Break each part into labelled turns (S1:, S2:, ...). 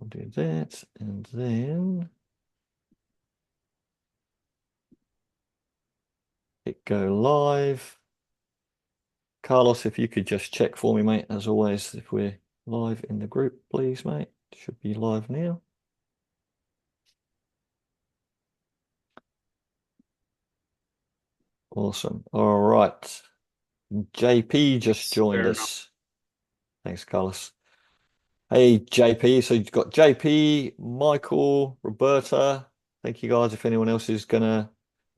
S1: I'll do that, and then hit go live. Carlos, if you could just check for me, mate, as always, if we're live in the group, please, mate. Should be live now. Awesome. All right. JP just joined us. Thanks, Carlos. Hey, JP. So you've got JP, Michael, Roberta. Thank you, guys. If anyone else is we're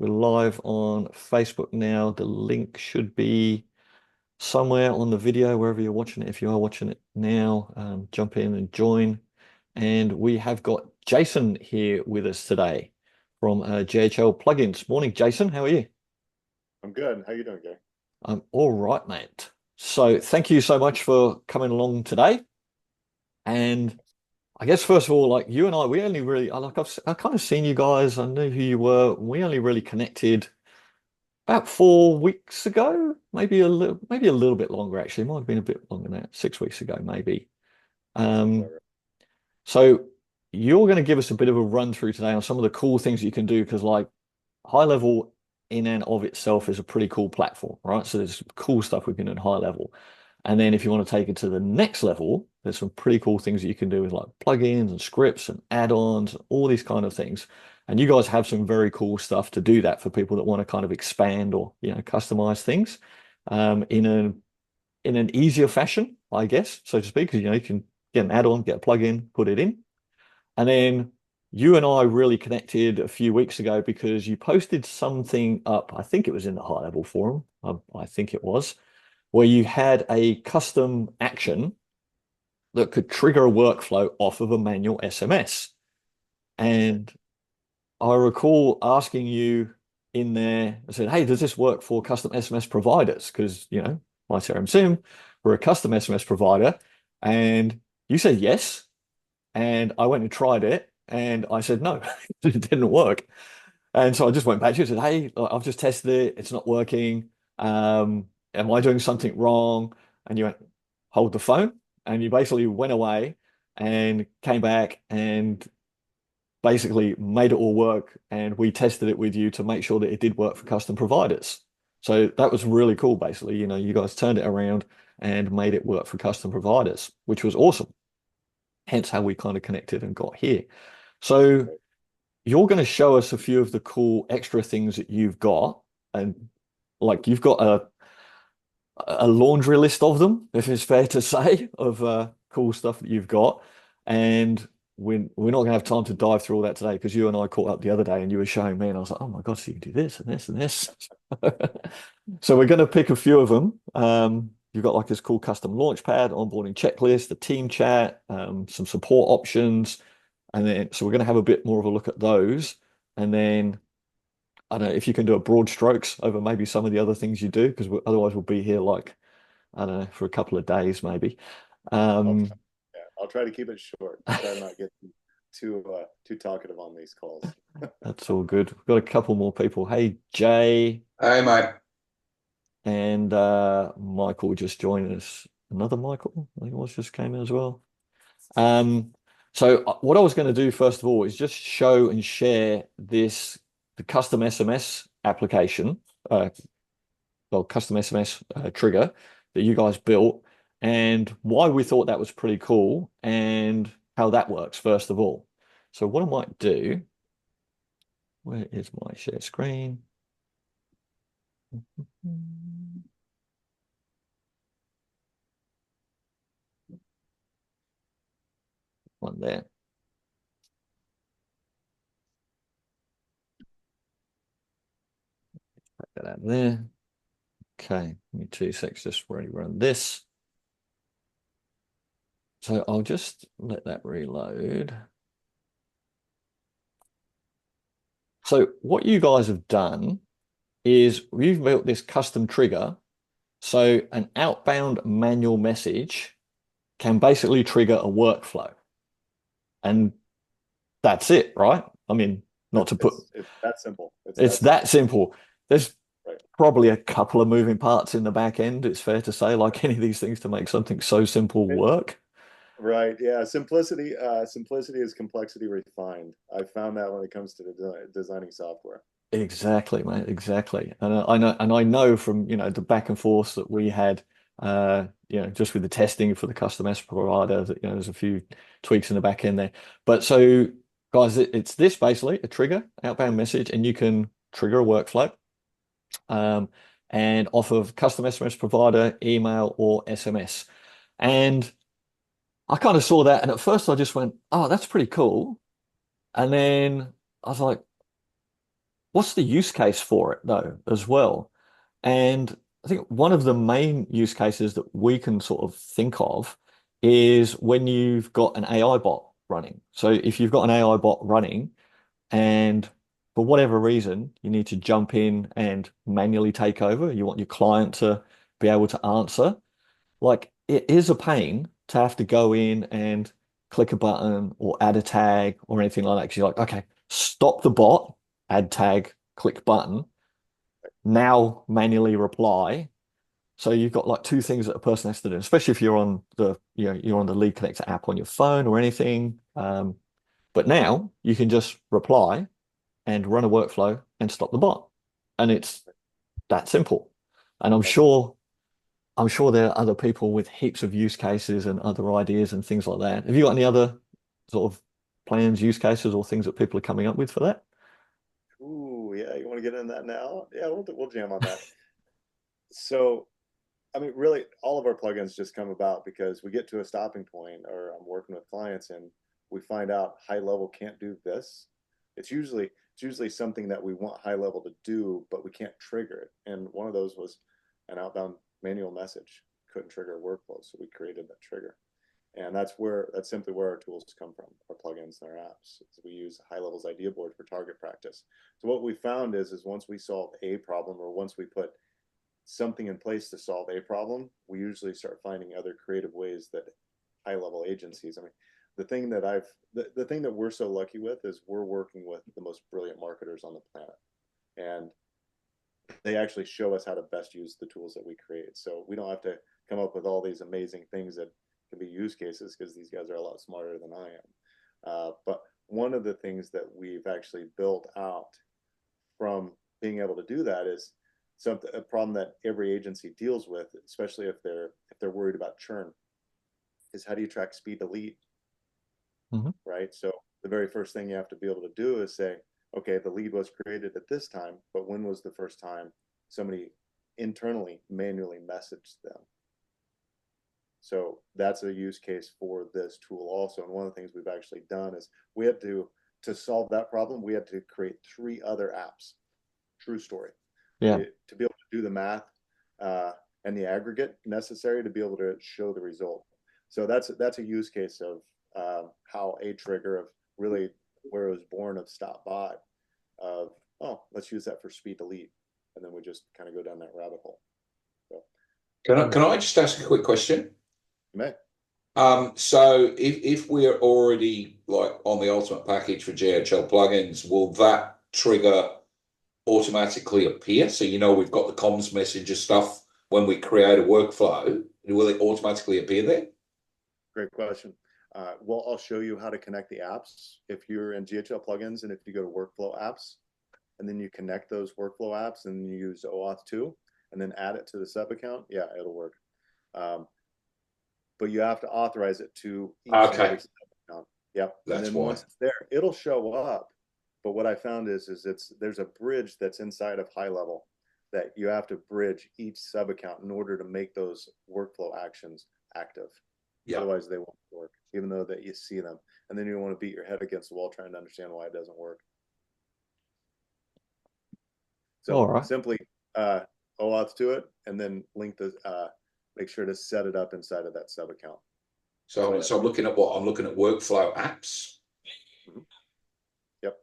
S1: live on Facebook now. The link should be somewhere on the video, wherever you're watching it. If you are watching it now, jump in and join. And we have got Jason here with us today from GHL Plugins. Morning, Jason. How are you?
S2: I'm good. How you doing, Gary?
S1: I'm all right, mate. So thank you so much for coming along today. And I guess first of all, like you and I, we only really I've kind of seen you guys. I knew who you were. We only really connected about 4 weeks ago, maybe a little bit longer actually. It might have been a bit longer than that, 6 weeks ago, maybe.
S2: Sounds about
S1: Um,
S2: right.
S1: so you're going to give us a bit of a run through today on some of the cool things you can do because like high level in and of itself is a pretty cool platform, right? So there's cool stuff we can do at high level. And then if you want to take it to the next level, there's some pretty cool things that you can do with like plugins and scripts and add-ons, all these kind of things. And you guys have some very cool stuff to do that for people that want to kind of expand or, customize things in an easier fashion, I guess, so to speak, because you can get an add-on, get a plugin, put it in. And then you and I really connected a few weeks ago because you posted something up. I think it was in the high level forum. I think it was, where you had a custom action that could trigger a workflow off of a manual SMS. And I recall asking you in there, I said, hey, does this work for custom SMS providers? Because, my CRM Sim, we're a custom SMS provider. And you said yes. And I went and tried it and I said, no, it didn't work. And so I just went back to you and said, hey, I've just tested it. It's not working. Am I doing something wrong? And you went, hold the phone. And you basically went away and came back and basically made it all work. And we tested it with you to make sure that it did work for custom providers. So that was really cool, basically. You guys turned it around and made it work for custom providers, which was awesome. Hence how we kind of connected and got here. So you're going to show us a few of the cool extra things that you've got. And like you've got a laundry list of them, if it's fair to say, of cool stuff that you've got. And we're not going to have time to dive through all that today because you and I caught up the other day and you were showing me and I was like, oh my God, so you can do this and this and this. So we're going to pick a few of them. You've got like this cool custom launchpad, onboarding checklist, the team chat, some support options. And then, so we're going to have a bit more of a look at those. And then, I don't know if you can do a broad strokes over maybe some of the other things you do, because otherwise we'll be here like, I don't know, for a couple of days maybe.
S2: I'll
S1: Um,
S2: try, yeah, I'll try to keep it short. Try to not get too talkative on these calls.
S1: that's all good. We've got a couple more people. Hey, Jay
S3: Hi, Mike.
S1: and Michael just joined us. Another Michael, I think it was just came in as well. So what I was going to do first of all is just show and share the custom SMS application, custom SMS trigger that you guys built and why we thought that was pretty cool and how that works first of all. So what I might do, where is my share screen? One there. Take that out of there. Okay, give me 2 seconds, just ready run this. So I'll just let that reload. So what you guys have done is we've built this custom trigger. So an outbound manual message can basically trigger a workflow. And that's it, right? I mean, not to put
S2: It's that simple.
S1: it's that simple. There's
S2: Right.
S1: probably a couple of moving parts in the back end, it's fair to say, like any of these things to make something so simple
S2: It,
S1: work.
S2: Right. Yeah. Simplicity is complexity refined. I found that when it comes to designing software.
S1: Exactly, mate. Exactly. And I know from, the back and forth that we had, just with the testing for the custom S provider, that, there's a few tweaks in the back end there. But so, guys, it's this basically a trigger, outbound message, and you can trigger a workflow, um, and off of custom SMS provider, email, or SMS. And I kind of saw that, and at first I just went, "Oh, that's pretty cool." And then I was like, what's the use case for it though, as well? And I think one of the main use cases that we can sort of think of is when you've got an AI bot running. So if you've got an AI bot running and for whatever reason you need to jump in and manually take over, you want your client to be able to answer, like it is a pain to have to go in and click a button or add a tag or anything like that. Because you're like, okay, stop the bot, add tag, click button, now manually reply. So you've got like two things that a person has to do, especially if you're on you're on the Lead Connector app on your phone or anything. But now you can just reply and run a workflow and stop the bot. And it's that simple. And
S2: That's it.
S1: I'm sure there are other people with heaps of use cases and other ideas and things like that. Have you got any other sort of plans, use cases, or things that people are coming up with for that?
S2: Ooh, yeah. You want to get in that now? Yeah, we'll jam on that. So, I mean, really, all of our plugins just come about because we get to a stopping point, or I'm working with clients and we find out high level can't do this. It's usually something that we want high level to do, but we can't trigger it. And one of those was an outbound manual message. Couldn't trigger a workflow, so we created that trigger. And that's simply where our tools come from, our plugins and our apps. We use high levels idea board for target practice. So what we found is once we solve a problem, or once we put something in place to solve a problem, we usually start finding other creative ways that high level agencies. I mean, the thing that we're so lucky with is we're working with the most brilliant marketers on the planet, and they actually show us how to best use the tools that we create. So we don't have to come up with all these amazing things that can be use cases, because these guys are a lot smarter than I am. But one of the things that we've actually built out from being able to do that is something, a problem that every agency deals with, especially if they're worried about churn, is how do you track speed to lead,
S1: Mhm.
S2: right? So the very first thing you have to be able to do is say, okay, the lead was created at this time, but when was the first time somebody internally manually messaged them? So that's a use case for this tool also. And one of the things we've actually done is we had to solve that problem, we had to create 3 other apps. True story.
S1: Yeah.
S2: To be able to do the math, uh, and the aggregate necessary to be able to show the result. So that's a use case of how a trigger of really where it was born of stop bot of, oh, let's use that for speed to lead, and then we just kind of go down that rabbit hole. So
S3: Can I just ask a quick question?
S2: you may.
S3: So if we're already like on the ultimate package for GHL plugins, will that trigger automatically appear? So we've got the comms messenger stuff when we create a workflow. Will it automatically appear there?
S2: Great question. Well, I'll show you how to connect the apps. If you're in GHL plugins and if you go to workflow apps, and then you connect those workflow apps and you use OAuth 2 and then add it to the sub account, yeah, it'll work. Um, but you have to authorize it to each and every
S3: Okay,
S2: sub account. Yep. And
S3: that's
S2: then
S3: why.
S2: once it's there, it'll show up. But what I found is there's a bridge that's inside of high level that you have to bridge each sub account in order to make those workflow actions active.
S3: Yeah.
S2: Otherwise, they won't work, even though that you see them. And then you want to beat your head against the wall trying to understand why it doesn't work.
S1: All
S2: So
S1: right.
S2: simply OAuth to it, and then link the make sure to set it up inside of that sub account.
S3: So I'm looking at what I'm looking at workflow apps.
S2: Mm-hmm. Yep.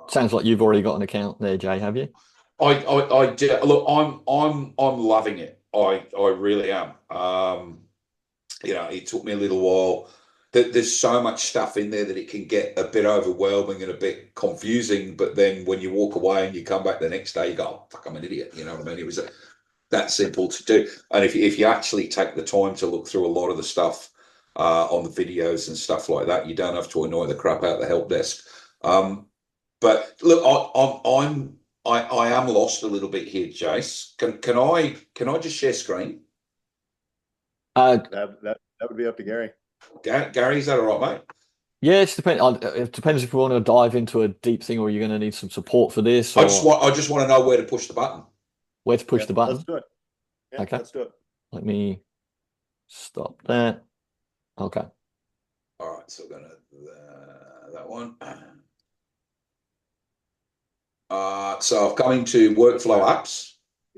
S1: Sounds like you've already got an account there, Jay, have you?
S3: I do. Look, I'm loving it. I really am. It took me a little while. There's so much stuff in there that it can get a bit overwhelming and a bit confusing. But then when you walk away and you come back the next day, you go, oh, fuck, I'm an idiot. You know what I mean? It was that simple to do. And if you actually take the time to look through a lot of the stuff, on the videos and stuff like that. You don't have to annoy the crap out of the help desk. But look, I am lost a little bit here, Jace. Can I just share screen?
S2: That would be up to Gary.
S3: Gary, is that all right, mate?
S1: Yeah, it depends if we want to dive into a deep thing or you're going to need some support for this,
S3: I
S1: or
S3: just want to know where to push the button.
S1: where to push the button.
S2: Let's do it. Yeah,
S1: Okay.
S2: let's do it.
S1: Let me stop that. Okay.
S3: All right, so we're gonna that one. So I've come into workflow apps.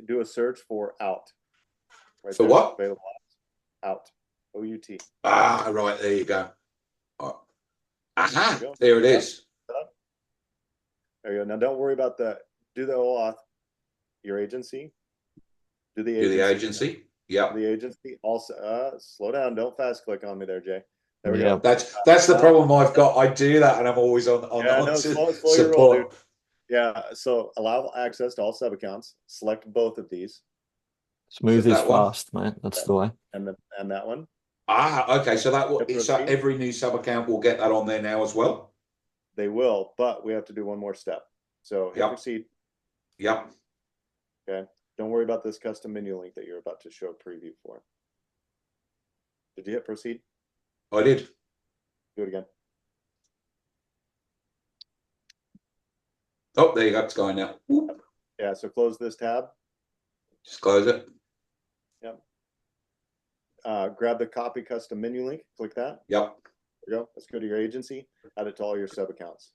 S2: Do a search for out.
S3: For what?
S2: Available apps. Out. OUT.
S3: Right, there you go. All right. Aha, there it is.
S2: There you go. Now don't worry about do the OAuth, your agency. Do the agency.
S3: Yeah.
S2: The agency also slow down. Don't fast click on me there, Jay. There we
S1: Yeah.
S2: go.
S3: That's the problem I've got. I do that and I'm always on
S2: slow
S3: support.
S2: your roll, dude. Yeah, so allow access to all sub accounts. Select both of these.
S1: Smooth is fast, man. That's the way.
S2: And that one.
S3: Okay. So every new sub account will get that on there now as well.
S2: They will, but we have to do one more step. So hit proceed.
S3: Yep.
S2: Okay. Don't worry about this custom menu link that you're about to show a preview for. Did you hit proceed?
S3: I did.
S2: Do it again.
S3: Oh, there you go. It's going now. Whoop.
S2: Yeah, so close this tab.
S3: Just close it.
S2: Yep. Grab the copy custom menu link. Click that.
S3: Yep.
S2: There you go. Let's go to your agency. Add it to all your sub accounts.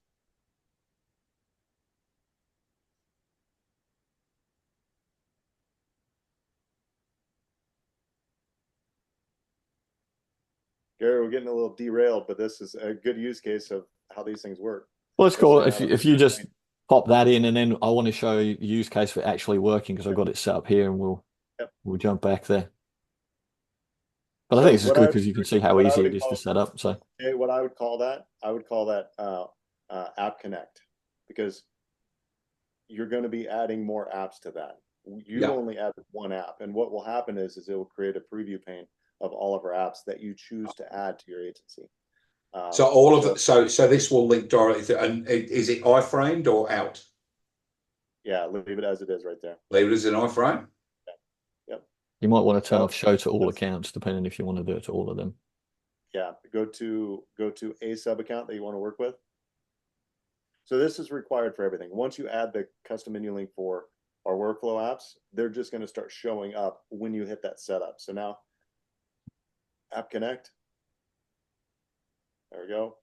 S2: Gary, we're getting a little derailed, but this is a good use case of how these things work.
S1: Well, it's cool. If you just pop that in, and then I want to show you the use case for actually working because I've got it set up here, and we'll jump back there. But I think this is good because you can see how easy it is to set up. So
S2: what I would call that, App Connect, because you're going to be adding more apps to that. You only add one app, and what will happen is it will create a preview pane of all of our apps that you choose to add to your agency.
S3: So all of it. So this will link directly to, and is it iframed or out?
S2: Yeah, leave it as it is right there.
S3: Leave it as an iframe.
S2: Yep.
S1: You might want to turn off show to all accounts, depending if you want to do it to all of them.
S2: Yeah, go to a sub account that you want to work with. So this is required for everything. Once you add the custom menu link for our workflow apps, they're just going to start showing up when you hit that setup. So now, App Connect. There we go.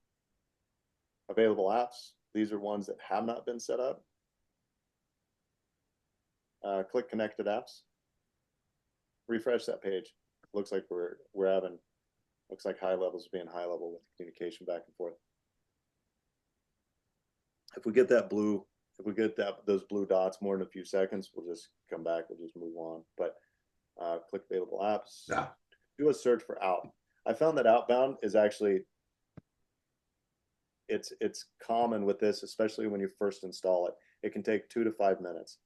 S2: Available apps. These are ones that have not been set up. Click Connected Apps. Refresh that page. Looks like we're having, looks like high levels of being high level with communication back and forth. If we get those blue dots more than a few seconds, we'll just come back. We'll just move on. But click Available Apps.
S3: Yeah.
S2: Do a search for out. I found that outbound is actually, it's common with this, especially when you first install it. It can take 2 to 5 minutes.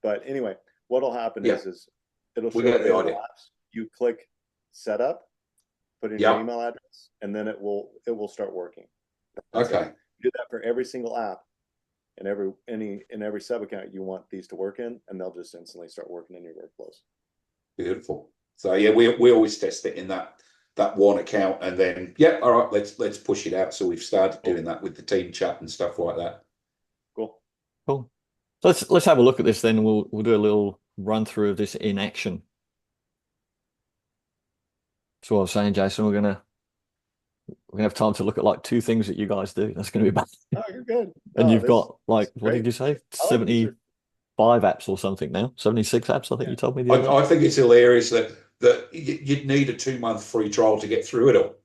S2: But anyway, what'll happen is it'll show available apps. You click Setup, put in your email address, and then it will start working.
S3: Okay.
S2: Do that for every single app and every sub account you want these to work in, and they'll just instantly start working in your workflows.
S3: Beautiful. So yeah, we always test it in that one account, and then all right, let's push it out. So we've started doing that with the team chat and stuff like that.
S2: Cool.
S1: So let's have a look at this then. We'll do a little run through of this in action. That's what I was saying, Jason. We're gonna have time to look at like 2 things that you guys do. That's gonna be bad.
S2: Oh, you're good.
S1: And you've got like, what did you say? 75 apps or something now? 76 apps, I think you told me the other day.
S3: I think it's hilarious that you'd need a 2-month free trial to get through it all.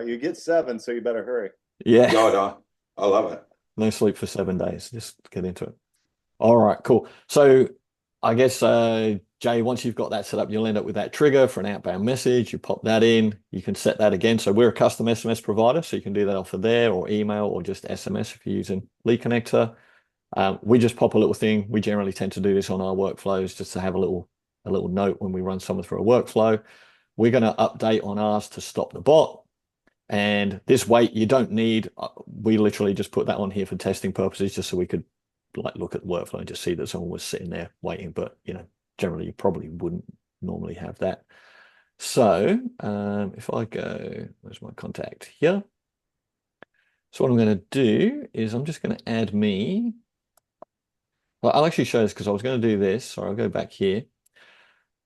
S2: You get 7, so you better hurry.
S1: Yeah.
S3: God, I love it.
S1: No sleep for 7 days. Just get into it. All right, cool. So I guess, Jay, once you've got that set up, you'll end up with that trigger for an outbound message. You pop that in. You can set that again. So we're a custom SMS provider, so you can do that off of there or email or just SMS if you're using Lead Connector. We just pop a little thing. We generally tend to do this on our workflows just to have a little note when we run someone through a workflow. we're going to update on ours to stop the bot. And this wait you don't need. We literally just put that on here for testing purposes, just so we could like look at the workflow and just see that someone was sitting there waiting. But generally you probably wouldn't normally have that. So if I go, where's my contact here? So what I'm going to do is I'm just going to add me. Well, I'll actually show this because I was going to do this. Sorry, I'll go back here.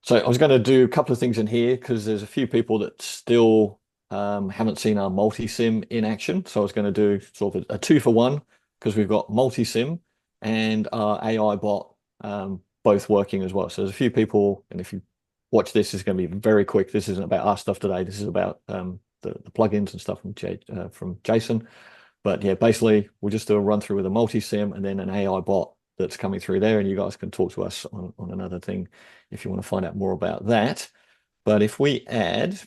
S1: So I was going to do a couple of things in here because there's a few people that still haven't seen our multi-sim in action. So I was going to do sort of a 2-for-1 because we've got multi-sim and our AI bot both working as well. So there's a few people, and if you watch this, it's going to be very quick. This isn't about our stuff today. This is about the plugins and stuff from Jason. But yeah, basically we'll just do a run through with a multi-sim and then an AI bot that's coming through there, and you guys can talk to us on another thing if you want to find out more about that. But if we add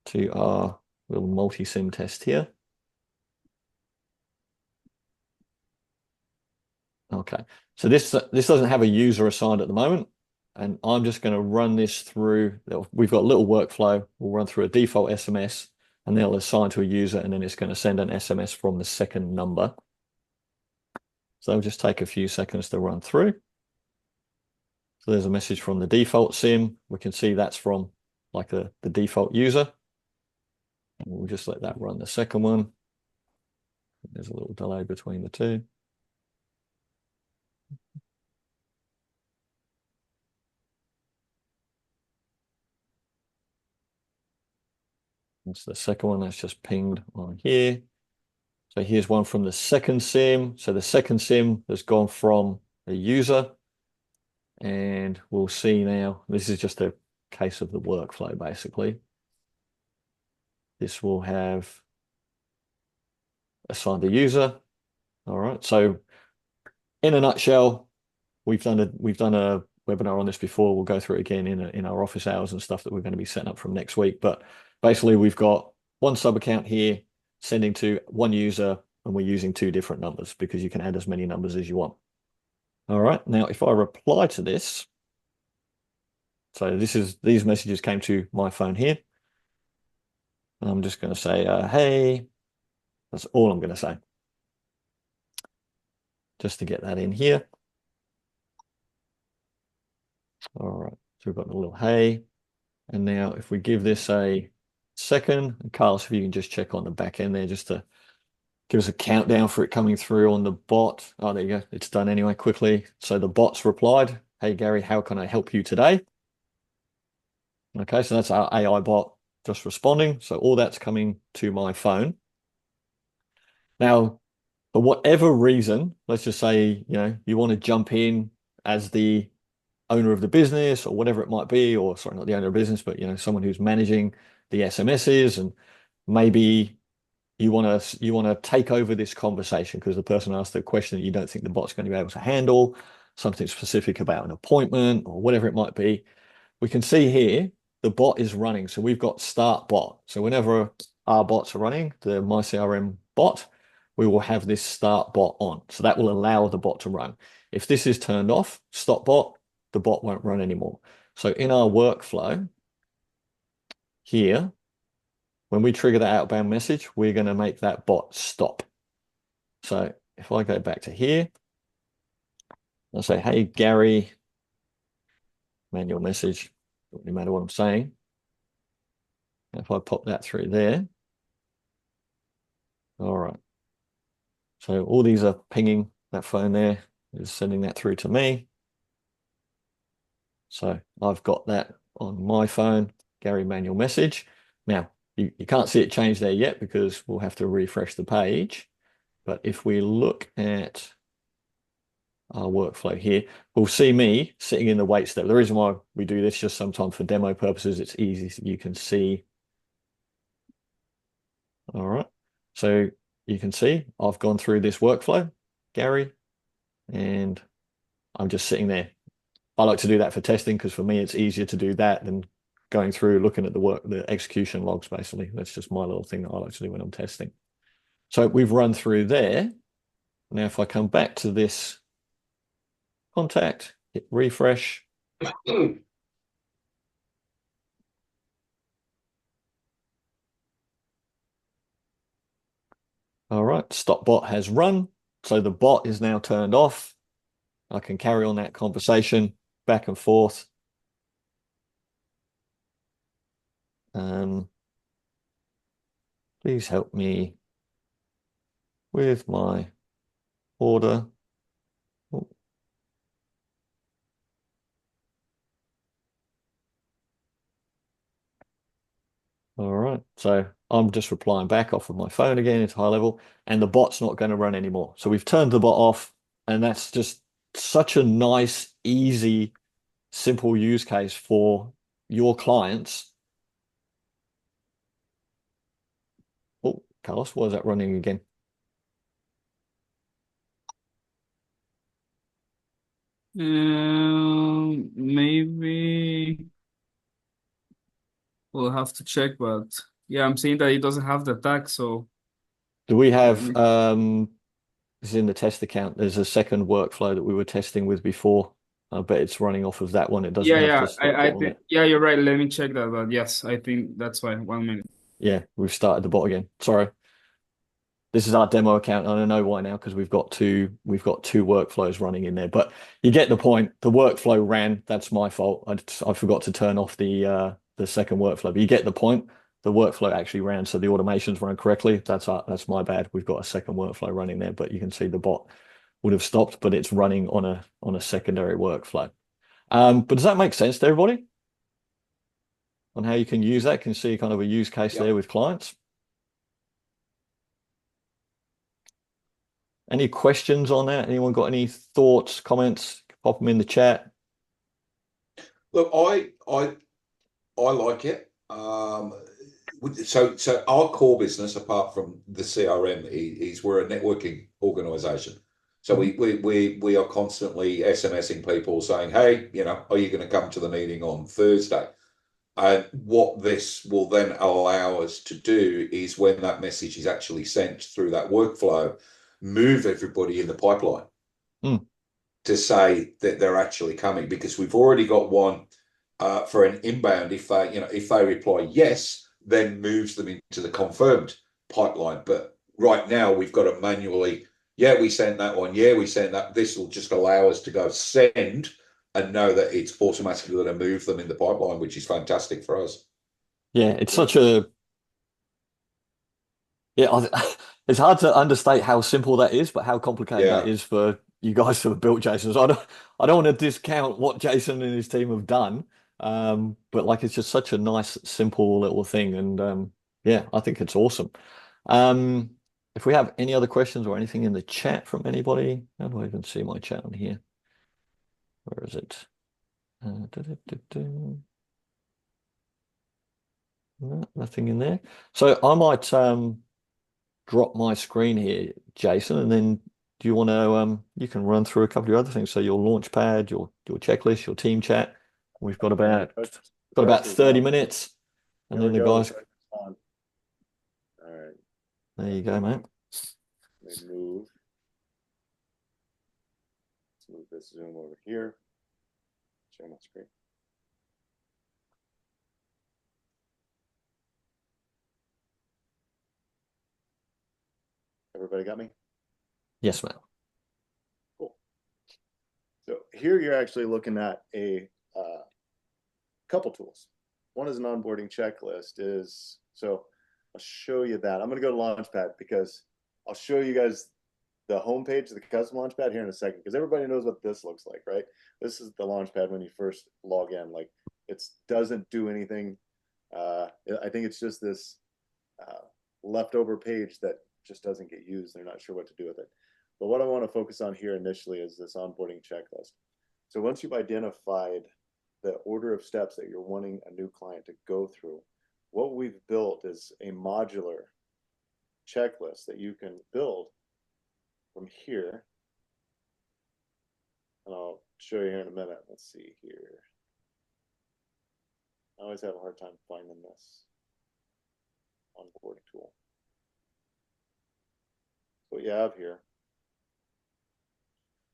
S1: to our little multi-sim test here. Okay, so this doesn't have a user assigned at the moment, and I'm just going to run this through. We've got a little workflow. We'll run through a default SMS, and they'll assign to a user, and then it's going to send an SMS from the second number. So it'll just take a few seconds to run through. So there's a message from the default sim. We can see that's from like the default user. And we'll just let that run the second one. There's a little delay between the two. That's the second one that's just pinged on here. So here's one from the second sim. So the second sim has gone from a user. And we'll see now, this is just a case of the workflow, basically. This will have assigned a user. All right. So in a nutshell, we've done a webinar on this before. We'll go through it again in our office hours and stuff that we're going to be setting up from next week. But basically, we've got one sub account here sending to one user, and we're using 2 different numbers because you can add as many numbers as you want. All right. Now, if I reply to this, so these messages came to my phone here. I'm just going to say, hey, that's all I'm going to say. Just to get that in here. All right, so we've got the little hey. And now if we give this a second, and Carlos, if you can just check on the back end there, just to give us a countdown for it coming through on the bot. Oh, there you go. It's done anyway, quickly. So the bot's replied, hey, Gary, how can I help you today? Okay, so that's our AI bot just responding. So all that's coming to my phone. Now, for whatever reason, let's just say, you want to jump in as the owner of the business or whatever it might be, or sorry, not the owner of business, but someone who's managing the SMSs, and maybe you want to take over this conversation because the person asked a question that you don't think the bot's going to be able to handle, something specific about an appointment or whatever it might be. We can see here the bot is running. So we've got start bot. So whenever our bots are running, the My CRM bot, we will have this start bot on. So that will allow the bot to run. If this is turned off, stop bot, the bot won't run anymore. So in our workflow here, when we trigger that outbound message, we're going to make that bot stop. So if I go back to here, I'll say, hey, Gary, manual message, no matter what I'm saying. If I pop that through there, all right. So all these are pinging, that phone there is sending that through to me. So I've got that on my phone, Gary manual message. Now, you can't see it change there yet because we'll have to refresh the page. But if we look at our workflow here, we'll see me sitting in the wait step. The reason why we do this just sometimes for demo purposes, it's easy so you can see. All right. So you can see I've gone through this workflow, Gary, and I'm just sitting there. I like to do that for testing because for me, it's easier to do that than going through looking at the execution logs, basically. That's just my little thing that I like to do when I'm testing. So we've run through there. Now, if I come back to this contact, hit refresh. All right, stop bot has run. So the bot is now turned off. I can carry on that conversation back and forth. Please help me with my order. Oh, all right, so I'm just replying back off of my phone again. It's high level, and the bot's not going to run anymore. So we've turned the bot off, and that's just such a nice, easy, simple use case for your clients. Oh, Carlos, why is that running again?
S4: Maybe we'll have to check, but yeah, I'm seeing that it doesn't have the tag, so
S1: Do we
S4: let
S1: have
S4: me.
S1: this is in the test account. There's a second workflow that we were testing with before. I bet it's running off of that one. It doesn't
S4: Yeah,
S1: have
S4: yeah,
S1: the stop bot
S4: I
S1: on
S4: think
S1: it.
S4: yeah, you're right. Let me check that, but yes, I think that's fine. 1 minute.
S1: Yeah, we've started the bot again. Sorry. This is our demo account, and I know why now because we've got two workflows running in there. But you get the point. The workflow ran. That's my fault. I forgot to turn off the second workflow. But you get the point. The workflow actually ran, so the automations run correctly. That's my bad. We've got a second workflow running there, but you can see the bot would have stopped, but it's running on a secondary workflow. But does that make sense to everybody on how you can use that? Can see kind of a use case
S3: Yep.
S1: there with clients. Any questions on that? Anyone got any thoughts, comments? Pop them in the chat.
S3: Look, I like it. So our core business, apart from the CRM, is we're a networking organization. So we are constantly SMSing people saying, hey, are you going to come to the meeting on Thursday? And what this will then allow us to do is when that message is actually sent through that workflow, move everybody in the pipeline
S1: Mm.
S3: to say that they're actually coming, because we've already got one for an inbound. If they reply yes, then moves them into the confirmed pipeline. But right now we've got to manually, yeah, we sent that one, yeah, we sent that. This will just allow us to go send and know that it's automatically going to move them in the pipeline, which is fantastic for us.
S1: Yeah, it's such a yeah. It's hard to understate how simple that is, but how complicated that
S3: Yeah.
S1: is for you guys to have built, Jason. So I don't want to discount what Jason and his team have done. But like it's just such a nice, simple little thing, and yeah, I think it's awesome. Um, if we have any other questions or anything in the chat from anybody, how do I even see my chat on here? Where is it? No, nothing in there. So I might drop my screen here, Jason, and then do you want to you can run through a couple of other things. So your launch pad, your checklist, your team chat. We've got about 30 minutes, and
S2: Here
S1: then
S2: we
S1: the
S2: go.
S1: guys.
S2: All right.
S1: There you go, mate.
S2: Let me move. Let's move this Zoom over here. Share my screen. Everybody got me?
S1: Yes, mate.
S2: Cool. So here you're actually looking at a couple tools. One is an onboarding checklist. So I'll show you that. I'm going to go to Launchpad because I'll show you guys the homepage, the custom Launchpad here in a second, because everybody knows what this looks like, right? This is the Launchpad when you first log in. Like it doesn't do anything. I think it's just this leftover page that just doesn't get used. They're not sure what to do with it. But what I want to focus on here initially is this onboarding checklist. So once you've identified the order of steps that you're wanting a new client to go through, what we've built is a modular checklist that you can build from here. And I'll show you here in a minute. Let's see here. I always have a hard time finding this onboarding tool. So what you have here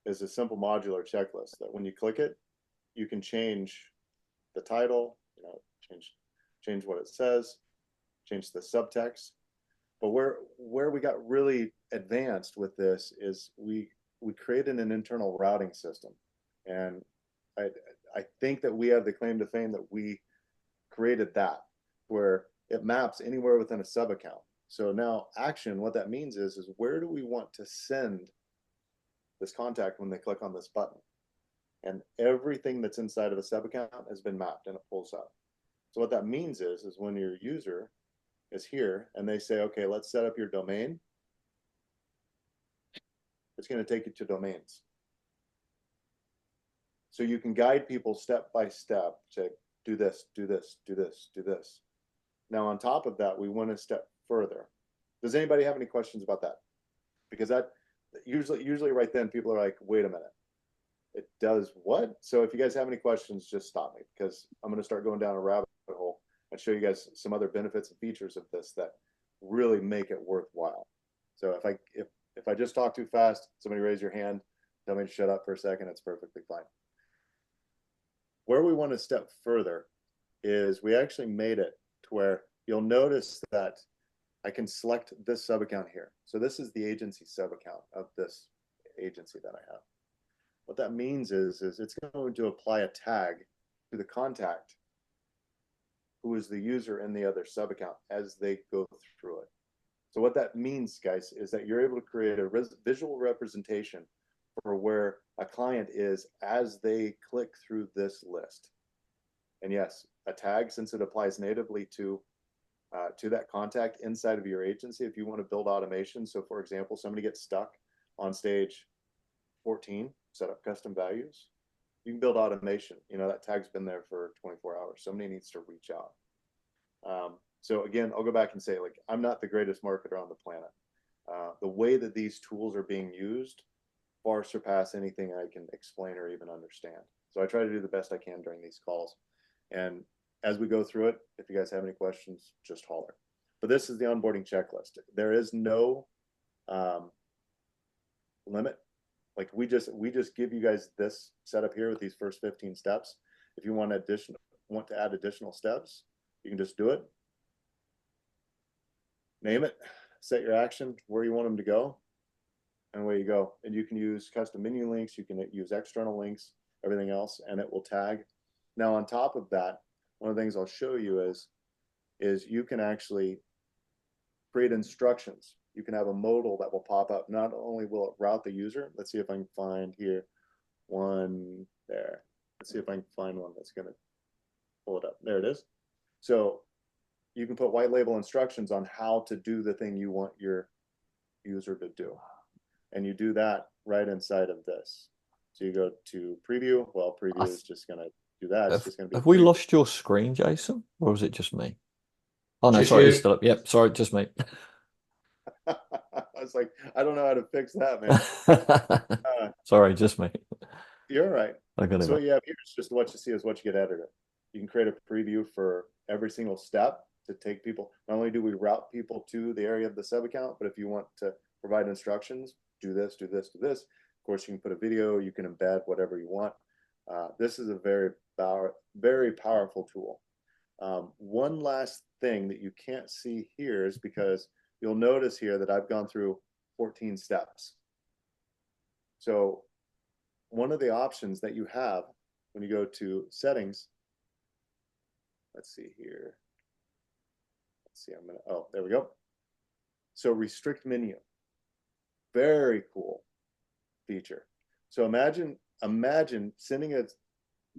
S2: is a simple modular checklist that when you click it, you can change the title, change what it says, change the subtext. But where we got really advanced with this is we created an internal routing system, and I think that we have the claim to fame that we created that, where it maps anywhere within a sub account. So now action, what that means is where do we want to send this contact when they click on this button? And everything that's inside of a sub account has been mapped and it pulls up. So what that means is when your user is here and they say, okay, let's set up your domain, it's going to take you to domains. So you can guide people step by step to do this, do this, do this, do this. Now, on top of that, we went a step further. Does anybody have any questions about that? Because that usually right then people are like, wait a minute, it does what? So if you guys have any questions, just stop me, because I'm going to start going down a rabbit hole and show you guys some other benefits and features of this that really make it worthwhile. So if I just talk too fast, somebody raise your hand, tell me to shut up for a second, it's perfectly fine. Where we want to step further is we actually made it to where you'll notice that I can select this sub account here. So this is the agency sub account of this agency that I have. What that means is it's going to apply a tag to the contact who is the user in the other sub account as they go through it. So what that means, guys, is that you're able to create a visual representation for where a client is as they click through this list. And yes, a tag, since it applies natively to that contact inside of your agency, if you want to build automation. So for example, somebody gets stuck on stage 14, set up custom values, you can build automation. You know, that tag's been there for 24 hours. Somebody needs to reach out. So again, I'll go back and say, like, I'm not the greatest marketer on the planet. The way that these tools are being used far surpass anything I can explain or even understand. So I try to do the best I can during these calls. And as we go through it, if you guys have any questions, just holler. But this is the onboarding checklist. There is no limit. Like we just give you guys this setup here with these first 15 steps. If you want to add additional steps, you can just do it. Name it, set your action, where you want them to go, and away you go. And you can use custom menu links, you can use external links, everything else, and it will tag. Now, on top of that, one of the things I'll show you is you can actually create instructions. You can have a modal that will pop up. Not only will it route the user, let's see if I can find here one there. Let's see if I can find one that's going to pull it up. There it is. So you can put white label instructions on how to do the thing you want your user to do. And you do that right inside of this. So you go to preview. Well, preview is just going to do that. It's just going to be.
S1: Have we lost your screen, Jason? Or was it just me? Oh, no,
S3: Just
S1: sorry,
S3: you.
S1: it's still up. Yep, sorry, just me.
S2: I was like, I don't know how to fix that, man.
S1: Sorry, just me.
S2: You're right.
S1: I got it.
S2: So what you have here is just what you see is what you get edited. You can create a preview for every single step to take people. Not only do we route people to the area of the sub account, but if you want to provide instructions, do this, do this, do this. Of course, you can put a video, you can embed whatever you want. This is a very powerful tool. One last thing that you can't see here is because you'll notice here that I've gone through 14 steps. So one of the options that you have when you go to settings, let's see here. Let's see, oh, there we go. So restrict menu, very cool feature. So imagine sending a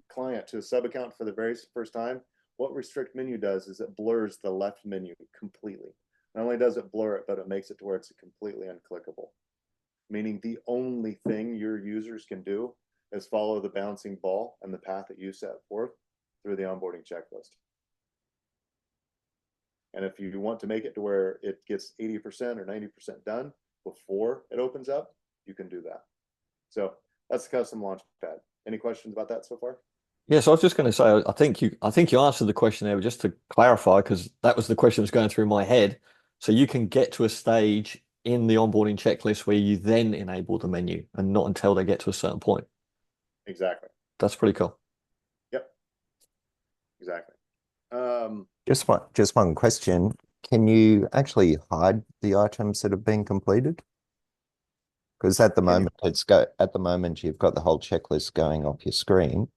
S2: client to a sub account for the very first time. What restrict menu does is it blurs the left menu completely. Not only does it blur it, but it makes it to where it's completely unclickable. Meaning the only thing your users can do is follow the bouncing ball and the path that you set forth through the onboarding checklist. And if you want to make it to where it gets 80% or 90% done before it opens up, you can do that. So that's the custom launch pad. Any questions about that so far?
S1: Yes, I was just going to say, I think you answered the question there, but just to clarify, because that was the question that was going through my head. So you can get to a stage in the onboarding checklist where you then enable the menu and not until they get to a certain point.
S2: Exactly.
S1: That's pretty cool.
S2: Yep. Exactly.
S5: Just one question. can you actually hide the items that have been completed? Because at the moment you've got the whole checklist going off your screen,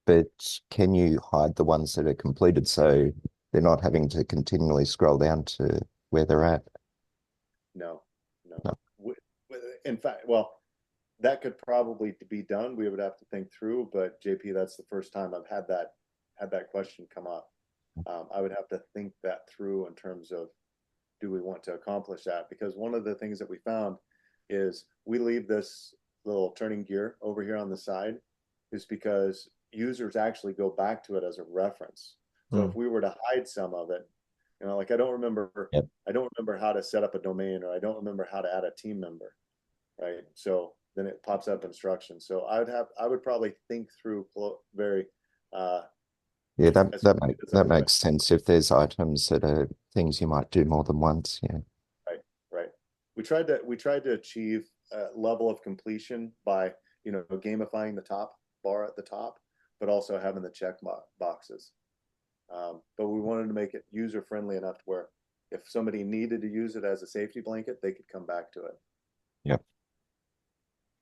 S5: but can you hide the ones that are completed so they're not having to continually scroll down to where they're at?
S2: No, no.
S5: No.
S2: In fact, well, that could probably be done. We would have to think through, but JP, that's the first time I've had that question come up. I would have to think that through in terms of, do we want to accomplish that? Because one of the things that we found is we leave this little turning gear over here on the side is because users actually go back to it as a reference. So if we were to hide some of it, like I don't remember how to set up a domain, or I don't remember how to add a team member, right? So then it pops up instructions. So I would probably think through very
S5: yeah, that makes sense. If there's items that are things you might do more than once, yeah.
S2: Right. We tried to achieve a level of completion by gamifying the top bar at the top, but also having the check boxes. But we wanted to make it user friendly enough to where if somebody needed to use it as a safety blanket, they could come back to it.
S5: Yep.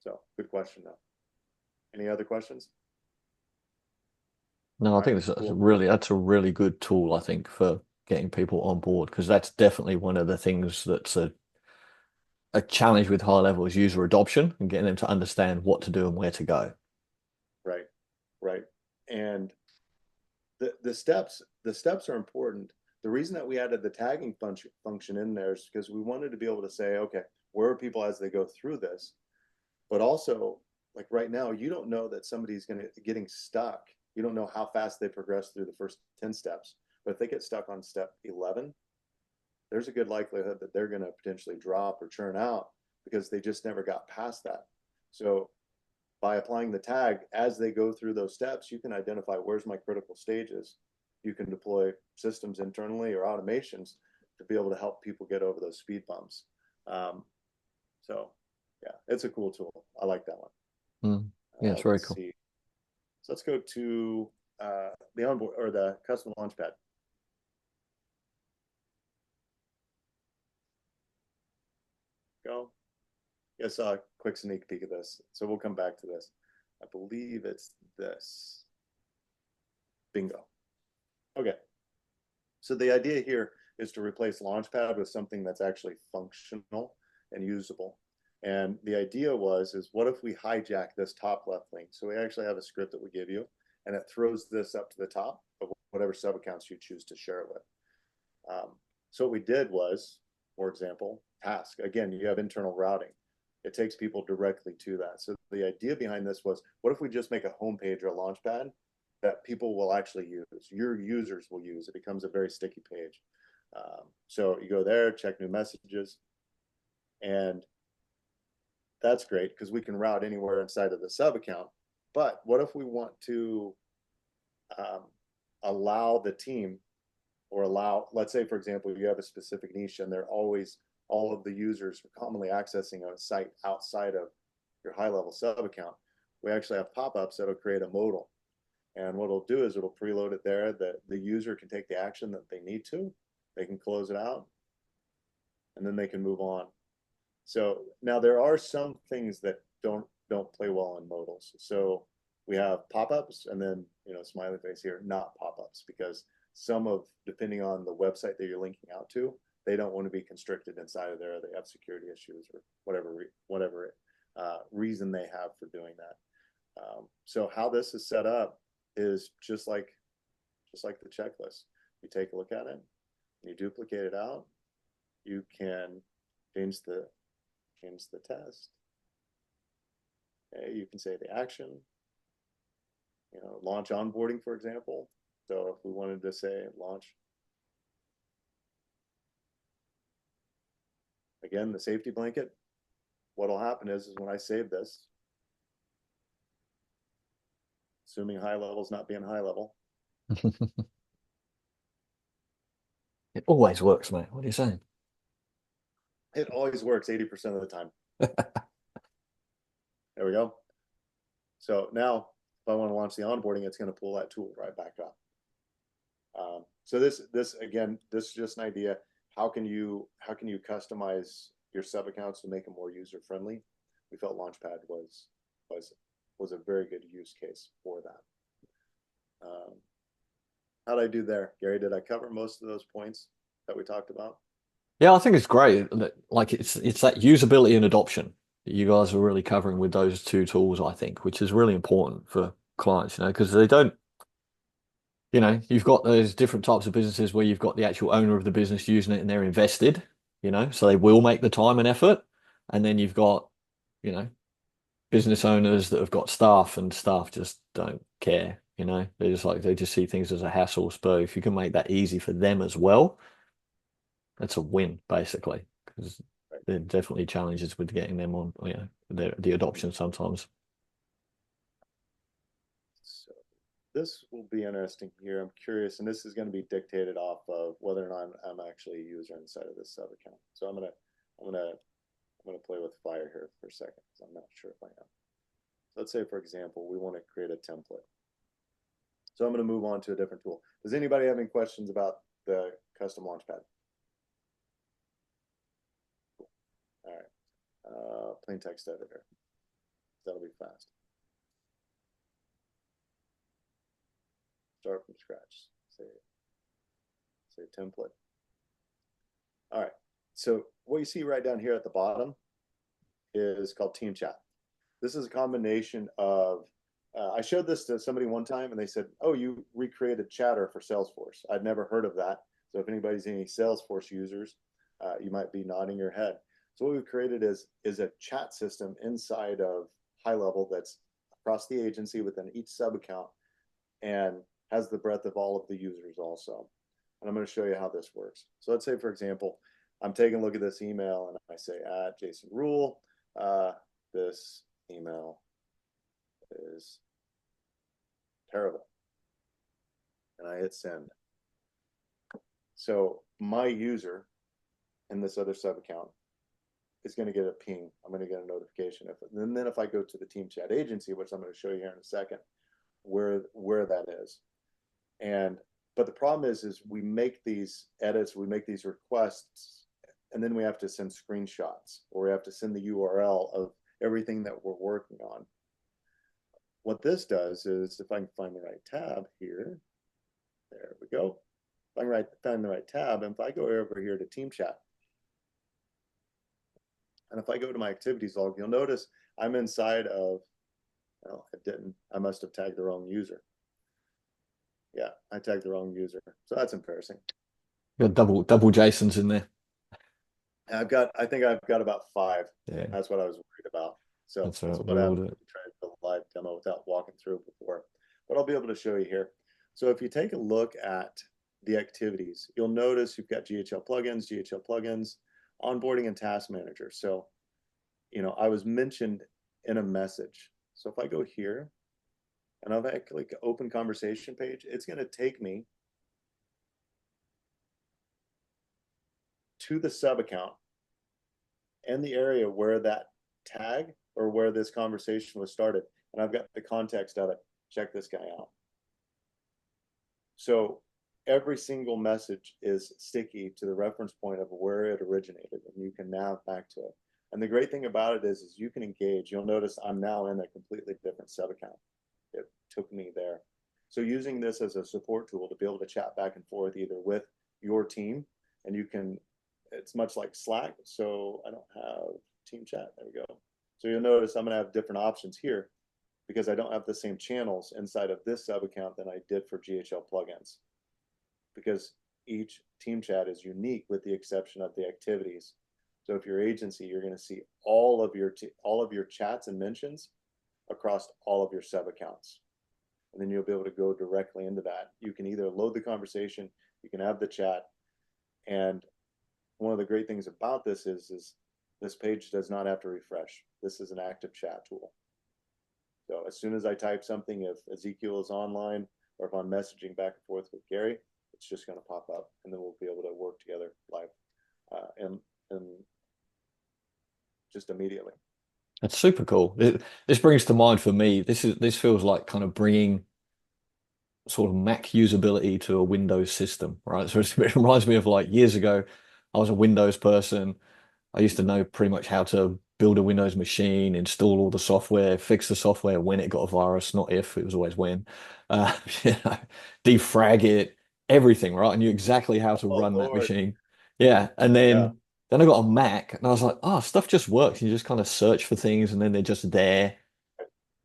S2: So good question though. Any other questions?
S1: No, I think that's a really good tool, I think, for getting people on board, because that's definitely one of the things that's a challenge with high level is user adoption and getting them to understand what to do and where to go.
S2: Right. And the steps are important. The reason that we added the tagging function in there is because we wanted to be able to say, okay, where are people as they go through this? But also, like right now, you don't know that somebody's getting stuck. You don't know how fast they progress through the first 10 steps. But if they get stuck on step 11, there's a good likelihood that they're going to potentially drop or churn out because they just never got past that. So by applying the tag as they go through those steps, you can identify where's my critical stages. You can deploy systems internally or automations to be able to help people get over those speed bumps. So yeah, it's a cool tool. I like that one.
S1: Yeah, it's very cool.
S2: See. So let's go to the onboard or the custom launchpad. Go. Yes, a quick sneak peek of this. So we'll come back to this. I believe it's this. Bingo. Okay. So the idea here is to replace Launchpad with something that's actually functional and usable. And the idea is what if we hijack this top left link? So we actually have a script that we give you, and it throws this up to the top of whatever sub accounts you choose to share it with. So what we did was, for example, task. Again, you have internal routing. It takes people directly to that. So the idea behind this was, what if we just make a homepage or a launchpad that people will actually use, your users will use? It becomes a very sticky page. So you go there, check new messages, and that's great because we can route anywhere inside of the sub account. But what if we want to allow the team, or let's say, for example, you have a specific niche and all of the users are commonly accessing a site outside of your high-level sub account. We actually have pop-ups that'll create a modal. And what it'll do is it'll preload it there that the user can take the action that they need to. They can close it out, and then they can move on. So now there are some things that don't play well in modals. So we have pop-ups, and then smiley face here, not pop-ups, because depending on the website that you're linking out to, they don't want to be constricted inside of there. They have security issues or whatever reason they have for doing that. So how this is set up is just like the checklist. You take a look at it, you duplicate it out. You can change the test. Okay, you can say the action. Launch onboarding, for example. So if we wanted to say launch, again, the safety blanket, what'll happen is when I save this, assuming high level's not being high level.
S1: It always works, mate. What are you saying?
S2: It always works 80% of the time. There we go. So now if I want to launch the onboarding, it's going to pull that tool right back up. So this is just an idea. how can you customize your sub accounts to make them more user friendly? We felt Launchpad was a very good use case for that. How'd I do there, Gary? Did I cover most of those points that we talked about?
S1: Yeah, I think it's great. Like it's that usability and adoption that you guys are really covering with those two tools, I think, which is really important for clients, because they don't, you've got those different types of businesses where you've got the actual owner of the business using it and they're invested, so they will make the time and effort. And then you've got, you know, business owners that have got staff and staff just don't care, they just see things as a hassle. So if you can make that easy for them as well, that's a win basically, because there are definitely challenges with getting them on, the adoption sometimes.
S2: So this will be interesting here. I'm curious, and this is going to be dictated off of whether or not I'm actually a user inside of this sub account. So I'm gonna play with fire here for a second because I'm not sure if I am. So let's say, for example, we want to create a template. So I'm going to move on to a different tool. Does anybody have any questions about the custom Launchpad? Cool. All right. Plain text editor. That'll be fast. Start from scratch. Say template. All right. So what you see right down here at the bottom is called Team Chat. This is a combination of, I showed this to somebody one time and they said, oh, you recreated Chatter for Salesforce. I'd never heard of that. So if anybody's any Salesforce users, you might be nodding your head. So what we've created is a chat system inside of High Level that's across the agency within each sub account and has the breadth of all of the users also. And I'm going to show you how this works. So let's say, for example, I'm taking a look at this email and I say, Jason Rule, this email is terrible. And I hit send. So my user in this other sub account is going to get a ping. I'm going to get a notification. And then if I go to the Team Chat agency, which I'm going to show you here in a second, where that is. But the problem is we make these edits, we make these requests, and then we have to send screenshots or we have to send the URL of everything that we're working on. What this does is, if I can find the right tab here, there we go. If I can find the right tab, and if I go over here to Team Chat, and if I go to my activities log, you'll notice I'm inside of, well, I must have tagged the wrong user. Yeah, I tagged the wrong user. So that's embarrassing.
S1: You got double Jasons in there.
S2: I think I've got about 5.
S1: Yeah.
S2: That's what I was worried about. So
S1: that's
S2: what I tried to live demo without walking through before. But I'll be able to show you here. So if you take a look at the activities, you'll notice you've got GHL Plugins, onboarding and task manager. So, I was mentioned in a message. So if I go here and if I click open conversation page, it's going to take me to the sub account and the area where that tag or where this conversation was started. And I've got the context of it. Check this guy out. So every single message is sticky to the reference point of where it originated, and you can nav back to it. And the great thing about it is you can engage. You'll notice I'm now in a completely different sub account. It took me there. So using this as a support tool to be able to chat back and forth either with your team, and it's much like Slack. So I don't have Team Chat. There we go. So you'll notice I'm going to have different options here because I don't have the same channels inside of this sub account than I did for GHL Plugins, because each Team Chat is unique with the exception of the activities. So if you're agency, you're going to see all of your chats and mentions across all of your sub accounts. And then you'll be able to go directly into that. You can either load the conversation, you can have the chat. And one of the great things about this is this page does not have to refresh. This is an active chat tool. So as soon as I type something, if Ezekiel is online or if I'm messaging back and forth with Gary, it's just going to pop up, and then we'll be able to work together live and just immediately.
S1: That's super cool. This brings to mind for me, this feels like kind of bringing sort of Mac usability to a Windows system, right? So it reminds me of like years ago, I was a Windows person. I used to know pretty much how to build a Windows machine, install all the software, fix the software when it got a virus, not if, it was always when. You know, defrag it, everything, right? I knew exactly how to
S2: Oh
S1: run that
S2: Lord.
S1: machine. Yeah. And
S2: Yeah.
S1: then I got a Mac and I was like, oh, stuff just works. You just kind of search for things and then they're just there.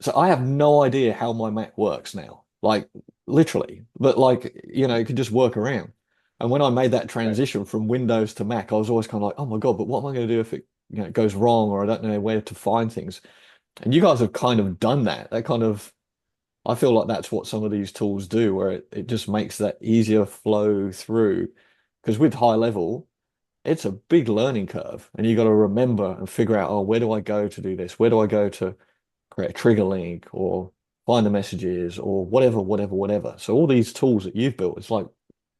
S1: So I have no idea how my Mac works now, like literally, but like, you know, it can just work around. And when I made that
S2: Right.
S1: transition from Windows to Mac, I was always kind of like, oh my God, but what am I going to do if it, you know, goes wrong or I don't know where to find things? And you guys have kind of done that. That kind of, I feel like that's what some of these tools do, where it just makes that easier flow through. Because with high level, it's a big learning curve and you got to remember and figure out, oh, where do I go to do this? Where do I go to create a trigger link or find the messages or whatever, whatever, whatever. So all these tools that you've built, it's like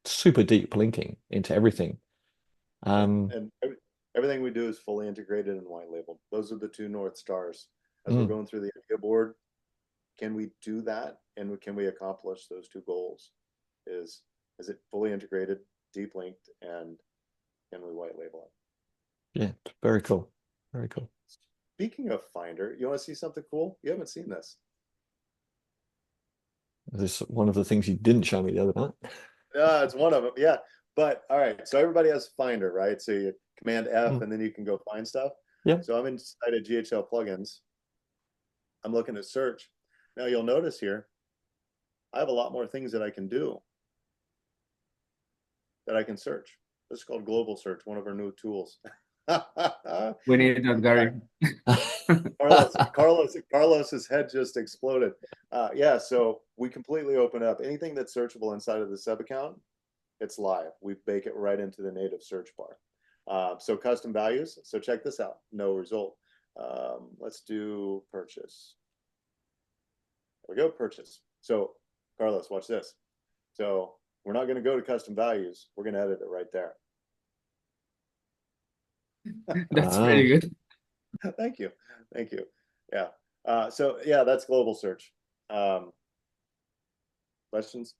S1: super deep linking into everything.
S2: Right.
S1: Um,
S2: And everything we do is fully integrated and white labeled. Those are the two North Stars. As we're
S1: mm,
S2: going through the idea board, can we do that? And can we accomplish those two goals? Is it fully integrated, deep linked, and can we white label it?
S1: yeah, very cool. Very cool.
S2: Speaking of Finder, you want to see something cool? You haven't seen this.
S1: This is one of the things you didn't show me the other night.
S2: It's one of them. Yeah. But all right. So everybody has Finder, right? So you command F
S1: Mm,
S2: and then you can go find stuff.
S1: yeah.
S2: So I'm inside of GHL Plugins. I'm looking at search. Now you'll notice here, I have a lot more things that I can do, that I can search. This is called global search, one of our new tools.
S4: We need that, Gary.
S2: Carlos's head just exploded. Yeah, so we completely open up anything that's searchable inside of the sub account. It's live. We bake it right into the native search bar. So custom values. So check this out. No result. Let's do purchase. There we go, purchase. So Carlos, watch this. So we're not going to go to custom values. We're going to edit it right there.
S4: That's pretty good.
S2: Thank you. Thank you. Yeah. So yeah, that's global search. Questions?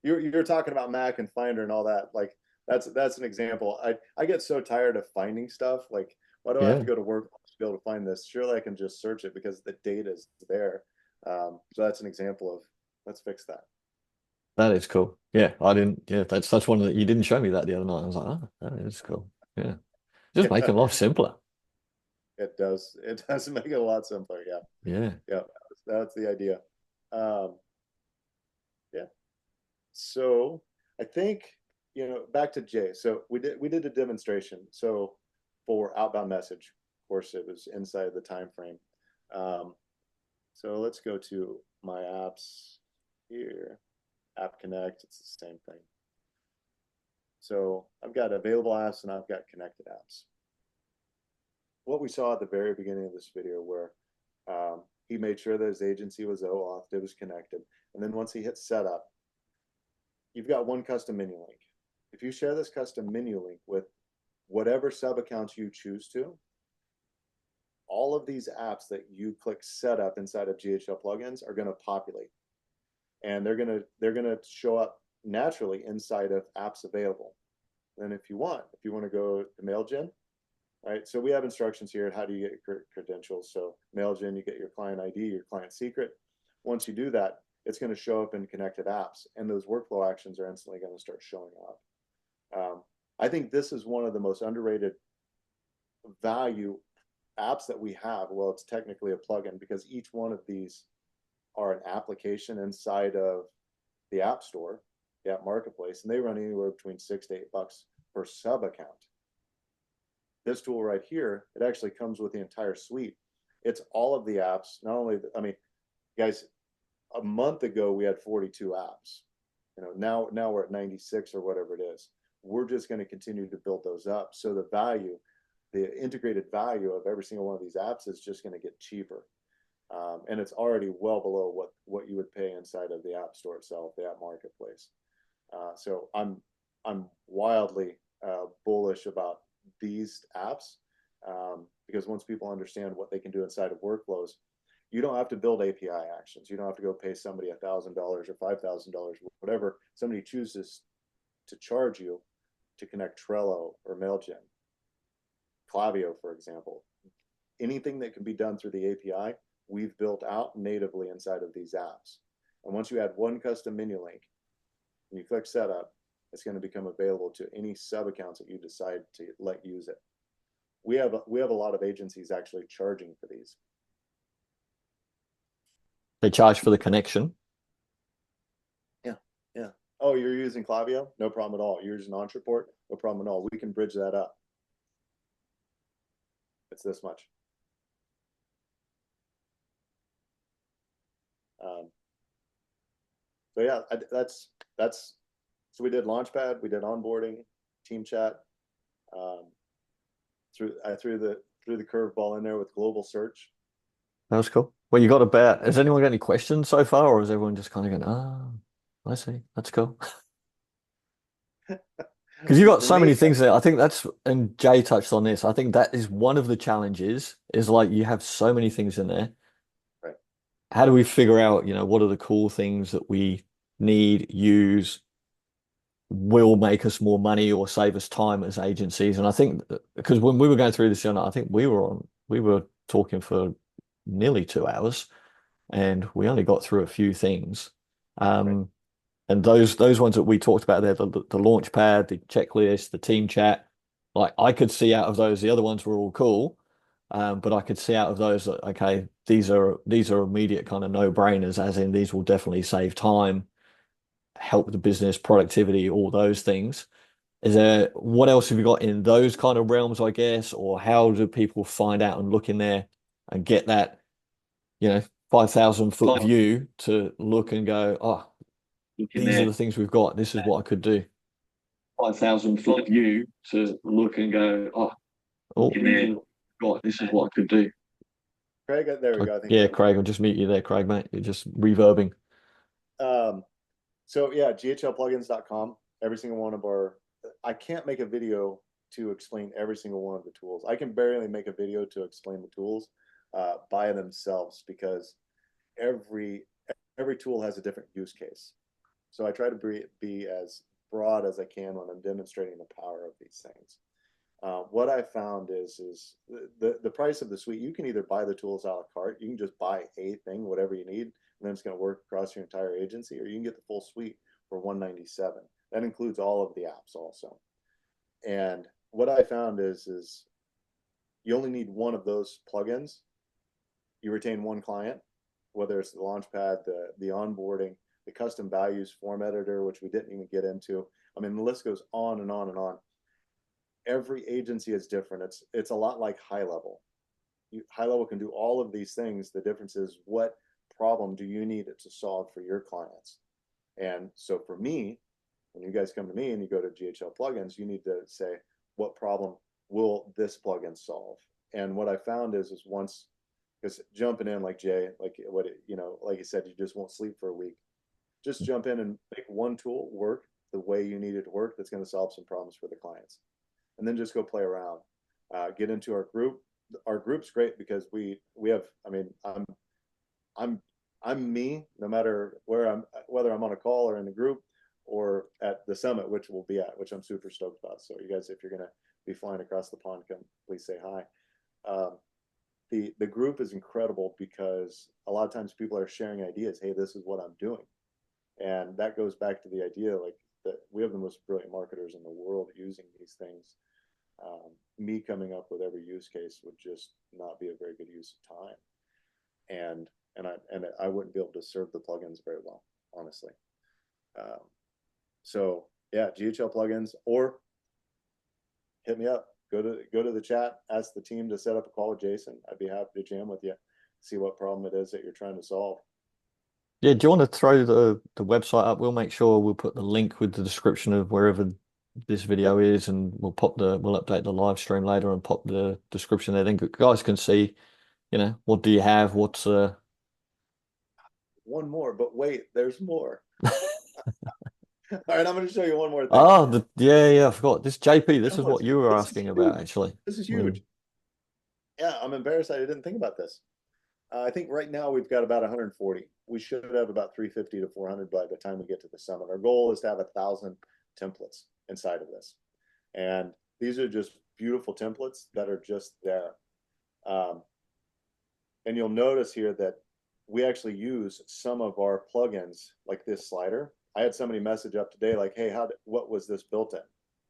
S2: You're talking about Mac and Finder and all that. Like that's an example. I get so tired of finding stuff. Like, why do I have
S1: Yeah,
S2: to go to work to be able to find this? Surely I can just search it because the data is there. So that's an example of, let's fix that.
S1: that is cool. Yeah, I didn't. Yeah, that's one that you didn't show me that the other night. I was like, oh, that is cool. Yeah, just
S2: Yeah,
S1: making life simpler.
S2: it does. It does make it a lot simpler. Yeah.
S1: Yeah.
S2: Yeah. That's the idea. Um, yeah. So I think, back to Jay. So we did a demonstration. So for outbound message, of course, it was inside the time frame. So let's go to my apps here. App Connect, it's the same thing. So I've got available apps and I've got connected apps. What we saw at the very beginning of this video, where he made sure that his agency was OAuth, it was connected. And then once he hit setup, you've got one custom menu link. If you share this custom menu link with whatever sub accounts you choose to, all of these apps that you click setup inside of GHL plugins are going to populate, and they're going to show up naturally inside of apps available. Then if you want to go to MailGen, right? So we have instructions here. How do you get your credentials? So MailGen, you get your client ID, your client secret. Once you do that, it's going to show up in connected apps, and those workflow actions are instantly going to start showing up. I think this is one of the most underrated value apps that we have. Well, it's technically a plugin because each one of these are an application inside of the App Store, the App Marketplace, and they run anywhere between $6 to $8 per sub account. This tool right here, it actually comes with the entire suite. It's all of the apps. Not only, guys, a month ago we had 42 apps. Now we're at 96 or whatever it is. We're just going to continue to build those up. So the integrated value of every single one of these apps is just going to get cheaper. And it's already well below what you would pay inside of the App Store itself, the App Marketplace. So I'm wildly bullish about these apps, because once people understand what they can do inside of workflows, you don't have to build API actions. You don't have to go pay somebody $1,000 or $5,000, whatever somebody chooses to charge you. to connect Trello or MailChimp, Klaviyo, for example. Anything that can be done through the API, we've built out natively inside of these apps. And once you add one custom menu link and you click setup, it's going to become available to any sub accounts that you decide to let use it. We have a lot of agencies actually charging for these.
S1: They charge for the connection.
S2: Yeah. Oh, you're using Klaviyo? No problem at all. You're using Entreport? No problem at all. We can bridge that up. It's this much. So yeah, that's so we did Launchpad, we did onboarding, team chat. I threw the curveball in there with global search.
S1: That was cool. Well, you got about, has anyone got any questions so far, or is everyone just kind of going, oh, I see, that's cool? Because you've got so many things there. I think that's, and Jay touched on this, I think that is one of the challenges, is like you have so many things in there.
S2: Right.
S1: How do we figure out, what are the cool things that we need, use, will make us more money or save us time as agencies? And I think, because when we were going through this, I think we were talking for nearly 2 hours, and we only got through a few things.
S2: Right.
S1: And those ones that we talked about there, the launch pad, the checklist, the team chat, like I could see out of those, the other ones were all cool. But I could see out of those that, okay, these are immediate kind of no-brainers, as in these will definitely save time, help the business productivity, all those things. What else have you got in those kind of realms, I guess, or how do people find out and look in there and get that, 5,000-foot view to look and go, oh, these are the things we've got. This is what I could do. 5,000-foot view to look and go, oh, God, this is what I could do.
S2: Craig, there we go. I think
S1: yeah, Craig, I'll just mute you there, Craig, mate. You're just reverbing.
S2: So yeah, ghlplugins.com. Every single one of I can't make a video to explain every single one of the tools. I can barely make a video to explain the tools by themselves, because every tool has a different use case. So I try to be as broad as I can when I'm demonstrating the power of these things. What I found is the price of the suite. You can either buy the tools a la carte, you can just buy a thing, whatever you need, and then it's going to work across your entire agency, or you can get the full suite for $197. That includes all of the apps also. And what I found is you only need one of those plugins. You retain one client, whether it's the Launchpad, the onboarding, the custom values form editor, which we didn't even get into. I mean, the list goes on and on and on. Every agency is different. It's a lot like High Level. High Level can do all of these things. The difference is, what problem do you need it to solve for your clients? And so for me, when you guys come to me and you go to GHL Plugins, you need to say, what problem will this plugin solve? And what I found is once, because jumping in like Jay, like you said, you just won't sleep for a week. Just jump in and make one tool work the way you need it to work. That's going to solve some problems for the clients. And then just go play around. Get into our group. Our group's great because we have. I mean, I'm me, no matter whether I'm on a call or in the group or at the summit, which we'll be at, which I'm super stoked about. So you guys, if you're gonna be flying across the pond, come please say hi. The group is incredible because a lot of times people are sharing ideas. Hey, this is what I'm doing, and that goes back to the idea like that we have the most brilliant marketers in the world using these things. Me coming up with every use case would just not be a very good use of time, and I wouldn't be able to serve the plugins very well, honestly. So yeah, GHL Plugins, or hit me up. Go to the chat, ask the team to set up a call with Jason. I'd be happy to jam with you, see what problem it is that you're trying to solve.
S1: Yeah, do you want to throw the website up? We'll make sure we'll put the link with the description of wherever this video is, and we'll update the live stream later and pop the description there. Then guys can see, what do you have? What's
S2: one more, but wait, there's more. All right, I'm going to show you one more thing.
S1: Oh, yeah, I forgot. This JP, this is what you were
S2: This is
S1: asking about,
S2: huge.
S1: actually.
S2: This is huge. Yeah, I'm embarrassed I didn't think about this. I think right now we've got about 140. We should have about 350 to 400 by the time we get to the summit. Our goal is to have 1,000 templates inside of this. And these are just beautiful templates that are just there. And you'll notice here that we actually use some of our plugins, like this slider. I had somebody message up today like, hey, what was this built in?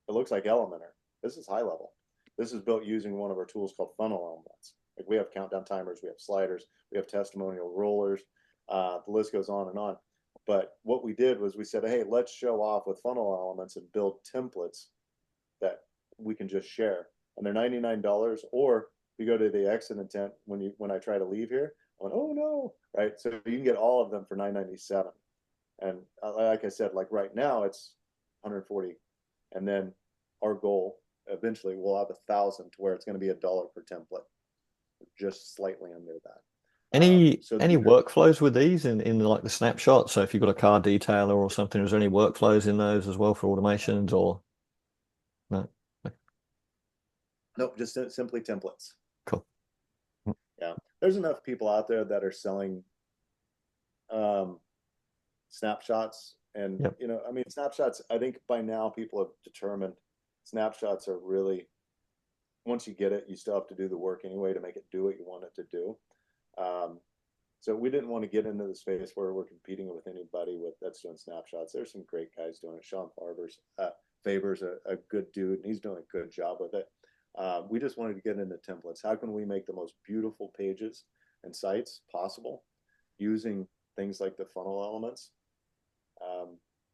S2: It looks like Elementor. This is high level. This is built using one of our tools called funnel elements. Like we have countdown timers, we have sliders, we have testimonial rollers. The list goes on and on. But what we did was we said, hey, let's show off with funnel elements and build templates that we can just share. And they're $99. Or you go to the exit intent when I try to leave here, I went, oh no, right? So you can get all of them for $9.97. And like I said, like right now it's 140. And then our goal eventually we'll have 1,000 to where it's going to be $1 per template, just slightly under that.
S1: Any
S2: So
S1: any workflows with these in like the snapshot? So if you've got a car detailer or something, is there any workflows in those as well for automations or no?
S2: Nope, just simply templates.
S1: Cool.
S2: Yeah, there's enough people out there that are selling snapshots, and
S1: Yep.
S2: you know, I mean, snapshots. I think by now people have determined snapshots are really, once you get it, you still have to do the work anyway to make it do what you want it to do. So we didn't want to get into the space where we're competing with anybody that's doing snapshots. There's some great guys doing it. Sean Faber's a good dude, and he's doing a good job with it. We just wanted to get into templates. How can we make the most beautiful pages and sites possible using things like the funnel elements?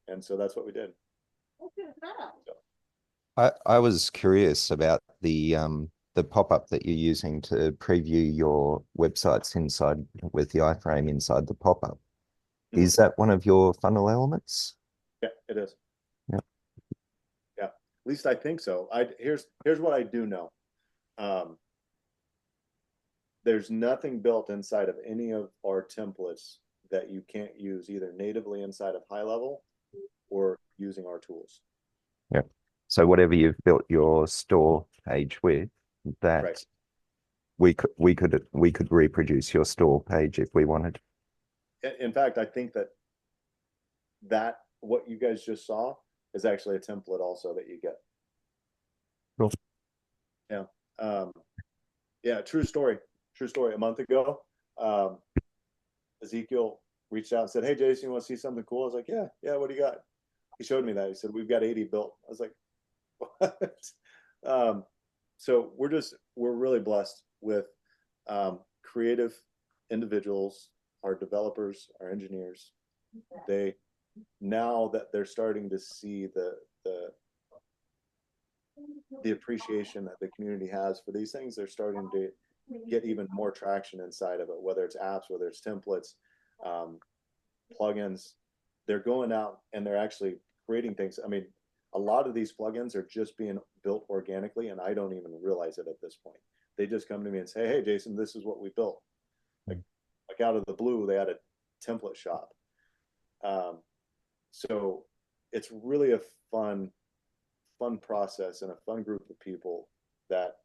S2: And so that's what we did.
S5: I was curious about the pop-up that you're using to preview your websites inside with the iframe inside the pop-up. Is that one of your funnel elements?
S2: Yeah, it is.
S5: Yeah.
S2: Yeah. At least I think so. Here's what I do know. There's nothing built inside of any of our templates that you can't use either natively inside of high level or using our tools.
S5: Yeah. So whatever you've built your store page with, that
S2: Right.
S5: we could reproduce your store page if we wanted.
S2: In fact, I think that what you guys just saw is actually a template also that you get.
S1: Cool.
S2: Yeah. Yeah, true story. True story. A month ago, Ezekiel reached out and said, hey, Jason, you want to see something cool? I was like, yeah, what do you got? He showed me that. He said, we've got 80 built. I was like, what? So we're really blessed with creative individuals, our developers, our engineers. Now that they're starting to see the appreciation that the community has for these things, they're starting to get even more traction inside of it, whether it's apps, whether it's templates, plugins. They're going out and they're actually creating things. I mean, a lot of these plugins are just being built organically, and I don't even realize it at this point. They just come to me and say, hey, Jason, this is what we built. Like out of the blue, they had a template shop. So it's really a fun process and a fun group of people that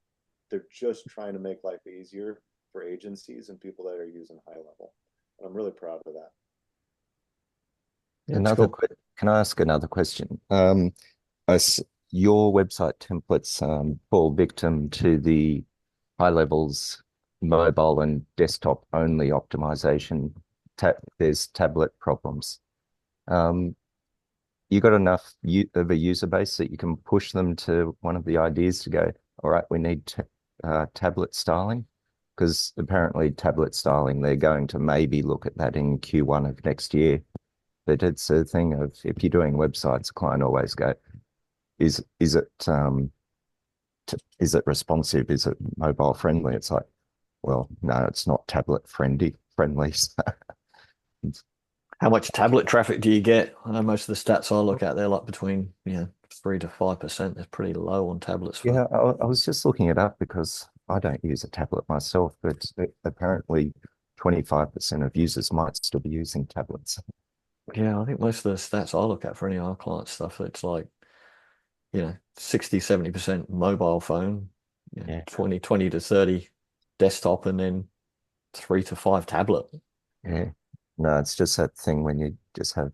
S2: they're just trying to make life easier for agencies and people that are using high level. And I'm really proud of that.
S5: Can I ask another question? Your website templates fall victim to the high levels mobile and desktop only optimization. There's tablet problems. You got enough of a user base that you can push them to one of the ideas to go, all right, we need tablet styling, because apparently tablet styling, they're going to maybe look at that in Q1 of next year. But it's a thing of, if you're doing websites, a client always go, is it responsive? Is it mobile friendly? It's like, well, no, it's not tablet friendly.
S1: How much tablet traffic do you get? I know most of the stats I look at, they're like between 3 to 5%. That's pretty low on tablets.
S5: Yeah, I was just looking it up because I don't use a tablet myself, but apparently 25% of users might still be using tablets.
S1: Yeah, I think most of the stats I look at for any of our client stuff, it's like, 60, 70% mobile phone,
S5: Yeah.
S1: 20 to 30 desktop, and then 3 to 5 tablet.
S5: Yeah. No, it's just that thing when you just have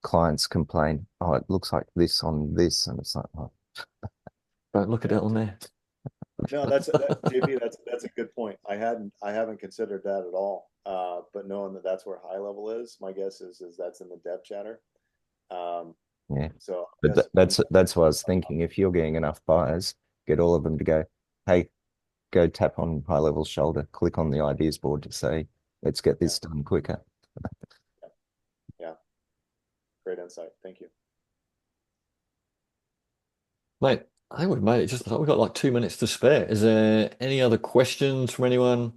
S5: clients complain, oh, it looks like this on this, and it's like, oh,
S1: Don't look at it on there.
S2: No, JP, that's a good point. I haven't considered that at all. But knowing that that's where high level is, my guess is that's in the dev chatter.
S5: Yeah.
S2: So
S5: But that's what I was thinking. If you're getting enough buyers, get all of them to go, hey, go tap on high level shoulder, click on the ideas board to say, let's get this done quicker.
S2: Yeah. Great insight. Thank you.
S1: Mate, I think we've made it. We've got like 2 minutes to spare. Is there any other questions from anyone?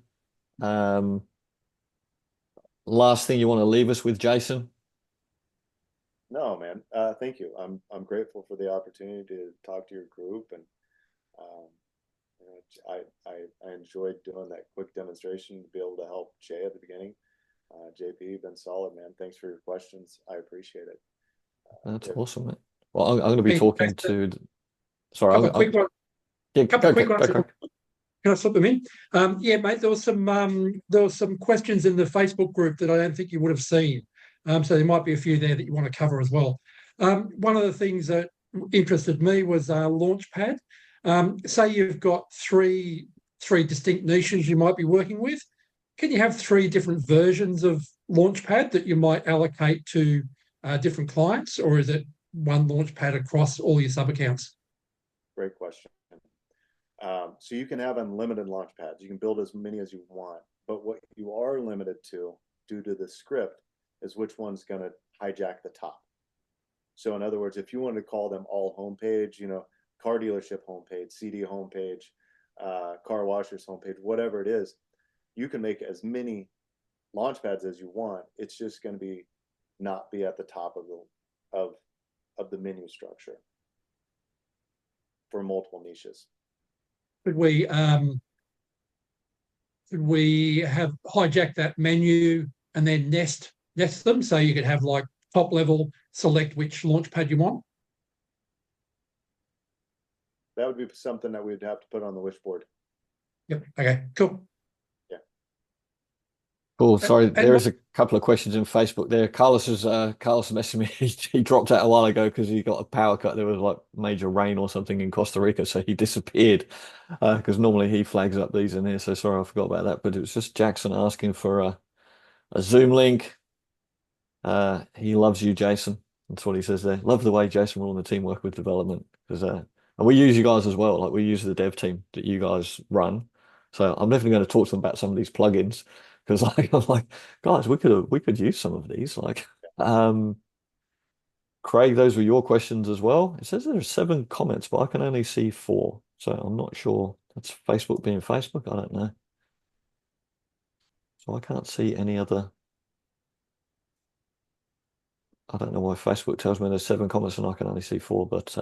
S1: Last thing you want to leave us with, Jason?
S2: No, man. Thank you. I'm grateful for the opportunity to talk to your group, and you know, I enjoyed doing that quick demonstration to be able to help Jay at the beginning. JP, you've been solid, man. Thanks for your questions. I appreciate it.
S1: That's awesome, mate. Well, I'm going to be
S6: Hey,
S1: talking to. Sorry,
S6: couple of quick ones.
S1: yeah,
S6: Couple of quick
S1: go,
S6: ones.
S1: Craig.
S6: Can I slip them in? Yeah, mate. There was some questions in the Facebook group that I don't think you would have seen. So there might be a few there that you want to cover as well. One of the things that interested me was Launchpad. Say you've got three distinct niches you might be working with. Can you have 3 different versions of Launchpad that you might allocate to different clients, or is it one Launchpad across all your sub accounts?
S2: Great question. So you can have unlimited launch pads. You can build as many as you want, but what you are limited to due to the script is which one's going to hijack the top. So in other words, if you want to call them all homepage, you know, car dealership homepage, CD homepage, car washers homepage, whatever it is, you can make as many launch pads as you want. It's just going to not be at the top of the menu structure for multiple niches.
S6: Could we have hijacked that menu and then nest them, so you could have like top level, select which launchpad you want?
S2: That would be something that we'd have to put on the wish board.
S6: Yep. Okay. Cool.
S1: Cool. Sorry,
S6: And
S1: there is a couple of questions in Facebook there. Carlos messaged me. He dropped out a while ago because he got a power cut. There was like major rain or something in Costa Rica, so he disappeared. Because normally he flags up these in here. So sorry, I forgot about that. But it was just Jackson asking for a Zoom link. He loves you, Jason. That's what he says there. Love the way Jason will and the team work with development, because and we use you guys as well. Like, we use the dev team that you guys run. So I'm definitely going to talk to them about some of these plugins, because I'm like, guys, we could use some of these. Like, Craig, those were your questions as well. It says there are 7 comments, but I can only see 4. So I'm not sure. That's Facebook being Facebook. I don't know. So I can't see any other. I don't know why Facebook tells me there's 7 comments and I can only see 4, but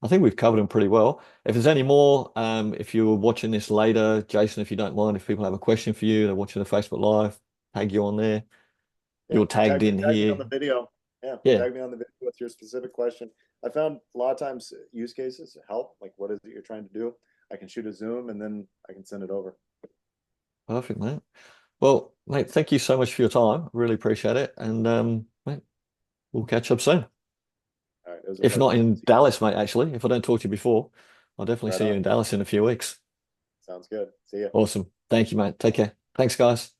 S1: I think we've covered them pretty well. If there's any more, if you're watching this later, Jason, if you don't mind, if people have a question for you, they're watching the Facebook Live, tag you on there.
S2: Yeah,
S1: You're tagged in
S2: tag me
S1: here.
S2: on the video.
S1: Yeah.
S2: Tag me on the video with your specific question. I found a lot of times use cases help. Like, what is it you're trying to do? I can shoot a Zoom and then I can send it over.
S1: Perfect, mate. Well, mate, thank you so much for your time. Really appreciate it. And mate, we'll catch up soon.
S2: All right,
S1: If not in Dallas, mate, actually, if I don't talk to you before, I'll definitely see you in Dallas in a few weeks.
S2: Sounds good. See ya.
S1: Awesome. Thank you, mate. Take care. Thanks, guys.